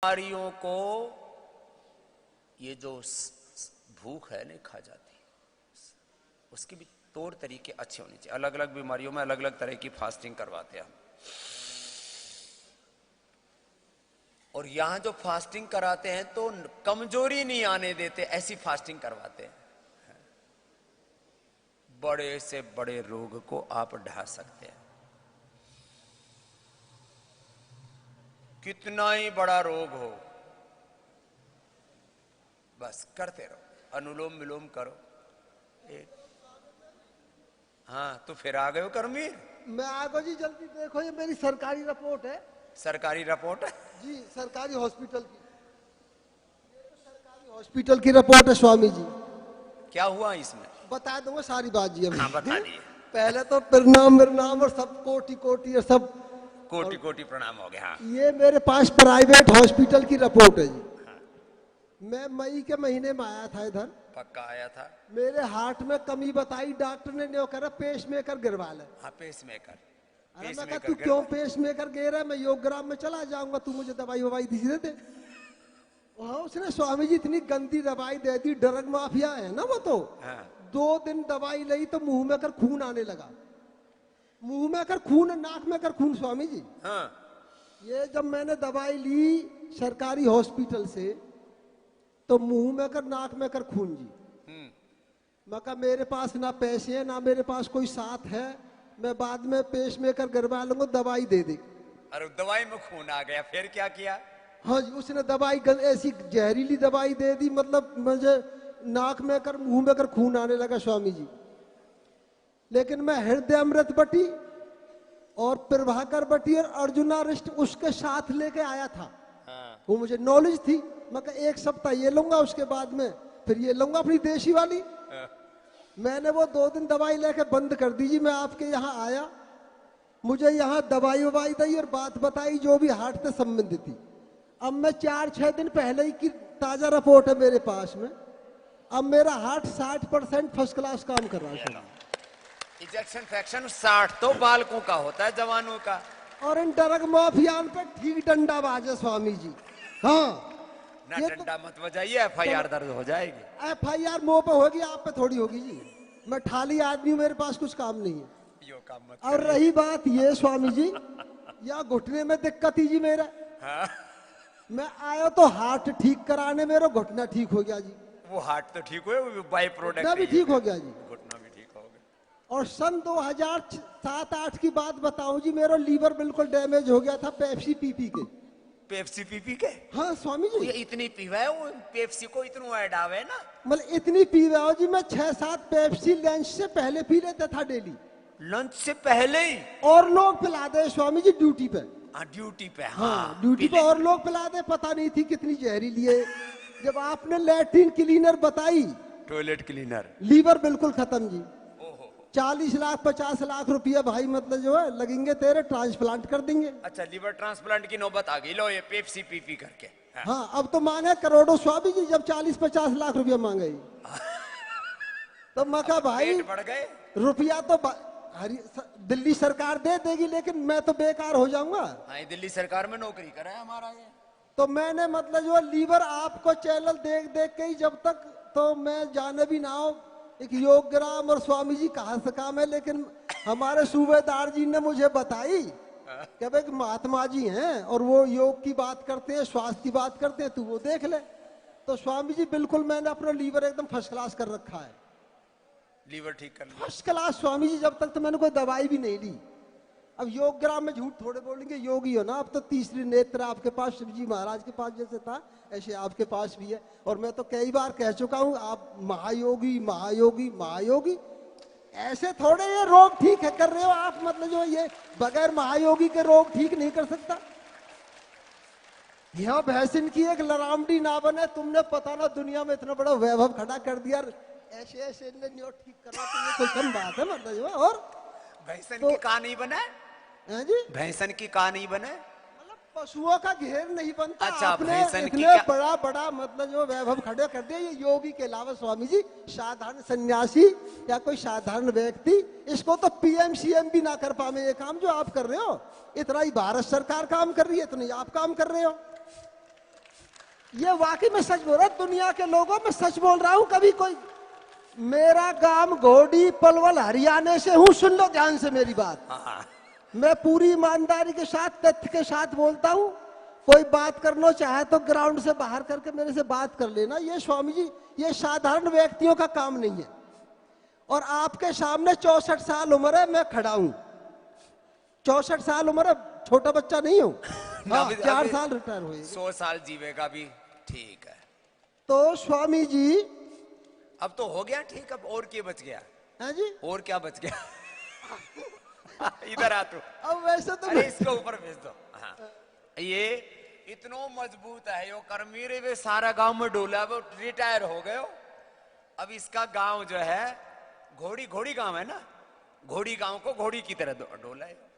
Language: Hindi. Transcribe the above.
बीमारियों को ये जो भूख है नहीं खा जाती, उसकी भी तौर तरीके अच्छे होने चाहिए। अलग अलग बीमारियों में अलग अलग तरह की फास्टिंग करवाते हैं हम। और यहां जो फास्टिंग कराते हैं तो कमजोरी नहीं आने देते, ऐसी फास्टिंग करवाते हैं। बड़े से बड़े रोग को आप ढा सकते हैं, कितना ही बड़ा रोग हो, बस करते रहो, अनुलोम विलोम करो। हाँ तो फिर आ गए हो करमीर? मैं आ गया जी, जल्दी देखो, ये मेरी सरकारी रिपोर्ट है। सरकारी रिपोर्ट है जी, सरकारी हॉस्पिटल की, सरकारी हॉस्पिटल की रिपोर्ट है स्वामी जी। क्या हुआ इसमें? बता दूंगा सारी बात जी अभी। हाँ बता दिए। पहले तो प्रणाम और सब कोटि कोटि और सब कोटि कोटि प्रणाम हो गया। हाँ। ये मेरे पास प्राइवेट हॉस्पिटल की रिपोर्ट है जी। मैं मई के महीने में आया था इधर। पक्का आया था। मेरे हार्ट में कमी बताई डॉक्टर ने, नहीं करा पेस मेकर गिरवा ले। हाँ पेस मेकर। अरे मैं कहा तू क्यों पेस मेकर गिरा, मैं योग ग्राम में चला जाऊंगा, तू मुझे दवाई ववाई दे दे। वहां उसने स्वामी जी इतनी गंदी दवाई दे दी, ड्रग माफिया है ना वो तो। हाँ। 2 दिन दवाई ली तो मुंह में कर खून आने लगा, मुंह में कर खून, नाक में कर खून स्वामी जी। हाँ। ये जब मैंने दवाई ली सरकारी हॉस्पिटल से तो मुंह में कर नाक में कर खून जी। मैं कहा मेरे पास ना पैसे है ना मेरे पास कोई साथ है, मैं बाद में पेश में कर गरबा लूंगा, दवाई दे दे। अरे दवाई में खून आ गया, फिर क्या किया? हाँ जी, उसने दवाई ऐसी जहरीली दवाई दे दी, मतलब मुझे नाक में कर मुंह में कर खून आने लगा स्वामी जी। लेकिन मैं हृदय अमृत बटी और प्रभाकर बटी और अर्जुना रिष्ट उसके साथ लेके आया था। हाँ। वो मुझे नॉलेज थी। मैं कहा 1 सप्ताह ये लूंगा, उसके बाद में फिर ये लूंगा अपनी देशी वाली। हाँ। मैंने वो 2 दिन दवाई लेके बंद कर दी जी। मैं आपके यहाँ आया, मुझे यहाँ दवाई ववाई दी और बात बताई जो भी हार्ट से संबंधित थी। अब मैं 4-6 दिन पहले ही की ताजा रिपोर्ट है मेरे पास में। अब मेरा हार्ट 60% फर्स्ट क्लास काम कर रहा है। इजेक्शन फ्रैक्शन 60 तो बालकों का होता है, जवानों का। और इन ड्रग माफियान पे ठीक डंडा बाजे स्वामी जी। हाँ ना डंडा मत बजाइए, FIR दर्ज हो जाएगी। FIR मुंह पे होगी, आप पे थोड़ी होगी जी। मैं ठाली आदमी, मेरे पास कुछ काम नहीं है। यो काम मत और रही बात ये स्वामी जी, या घुटने में दिक्कत ही जी मेरा। हाँ। मैं आया तो हार्ट ठीक कराने, मेरा घुटना ठीक हो गया जी। वो हार्ट तो ठीक हुए, वो बाई प्रोडक्ट घुटना भी ठीक हो गया जी। घुटना भी ठीक हो गया। और सन 2007-8 की बात बताऊं जी, मेरा लीवर बिल्कुल डैमेज हो गया था पेप्सी पी पी के। पेप्सी पी के? हाँ स्वामी जी। ये इतनी पीवा है, वो पेप्सी को इतनू ऐड आवे ना, मतलब इतनी पीवा हो जी, मैं 6-7 पेप्सी लंच से पहले पी लेता था डेली। लंच से पहले ही? और लोग पिला दे स्वामी जी ड्यूटी पे। ड्यूटी पे? हाँ ड्यूटी पे और लोग पिला दे, पता नहीं थी कितनी जहरीली है। जब आपने लैट्रिन क्लीनर बताई, टॉयलेट क्लीनर, लीवर बिल्कुल खत्म जी। 40 लाख 50 लाख रुपया भाई मतलब जो है लगेंगे तेरे, ट्रांसप्लांट कर देंगे। अच्छा लीवर ट्रांसप्लांट की नौबत आ गई, लो ये पेप्सी पी करके। हाँ अब तो मांगे करोड़ों स्वामी जी, जब 40-50 लाख रुपया मांगे तो मैं कहा भाई बढ़ गए। रुपया तो दिल्ली सरकार दे देगी, लेकिन मैं तो बेकार हो जाऊंगा। हाँ दिल्ली सरकार में नौकरी कर रहा है हमारा ये। तो मैंने मतलब जो लीवर आपको चैनल देख देख के ही, जब तक तो मैं जाने भी ना हो एक योग ग्राम और स्वामी जी कहाँ से काम है, लेकिन हमारे सूबेदार जी ने मुझे बताई कि भाई महात्मा जी हैं और वो योग की बात करते हैं, स्वास्थ्य की बात करते हैं, तू वो देख ले। तो स्वामी जी बिल्कुल मैंने अपना लीवर एकदम फर्स्ट क्लास कर रखा है। लीवर ठीक कर लिया फर्स्ट क्लास स्वामी जी, जब तक तो मैंने कोई दवाई भी नहीं ली। अब योग ग्राम में झूठ थोड़े बोलेंगे, योगी हो ना, अब तो तीसरी नेत्र आपके पास शिव जी महाराज के पास जैसे था ऐसे आपके पास भी है। और मैं तो कई बार कह चुका हूं, आप महायोगी महायोगी महायोगी, ऐसे थोड़े ये रोग ठीक है कर रहे हो आप, मतलब जो ये बगैर महायोगी के रोग ठीक नहीं कर सकता। यहाँ भैंसिन की एक लरामडी ना बने, तुमने पता ना दुनिया में इतना बड़ा वैभव खड़ा कर दिया, ऐसे ऐसे ठीक करना तो ये कोई कम बात है मतलब जो। और भैंसन तो, की कहा नहीं बना है जी, भैंसन की कहा नहीं बने, मतलब पशुओं का घेर नहीं बनता। अच्छा, आपने इतने बड़ा बड़ा मतलब जो वैभव खड़े कर दिया। ये योगी के अलावा स्वामी जी साधारण सन्यासी या कोई साधारण व्यक्ति, इसको तो PM CM भी ना कर पाए ये काम जो आप कर रहे हो। इतना ही भारत सरकार काम कर रही है, इतना ही आप काम कर रहे हो। ये वाकई में सच बोल रहा हूं, दुनिया के लोगों में सच बोल रहा हूं। कभी कोई, मेरा गांव घोड़ी पलवल हरियाणा से हूं, सुन लो ध्यान से मेरी बात। हाँ। मैं पूरी ईमानदारी के साथ, तथ्य के साथ बोलता हूं। कोई बात करना चाहे तो ग्राउंड से बाहर करके मेरे से बात कर लेना। ये स्वामी जी, ये साधारण व्यक्तियों का काम नहीं है। और आपके सामने 64 साल उम्र है, मैं खड़ा हूं। 64 साल उम्र है, छोटा बच्चा नहीं हूं। हाँ, 4 साल रिटायर हुए। 100 साल जीवेगा भी, ठीक है। तो स्वामी जी, अब तो हो गया ठीक, अब और क्या बच गया है जी, और क्या बच गया। इधर आ तू। अब वैसे तो अरे इसको ऊपर भेज दो। हाँ। ये इतनो मजबूत है यो कर्मीरे वे, सारा गांव में डोला, वो रिटायर हो गए। अब इसका गांव जो है घोड़ी, घोड़ी गांव है ना, घोड़ी गांव को घोड़ी की तरह डोला है।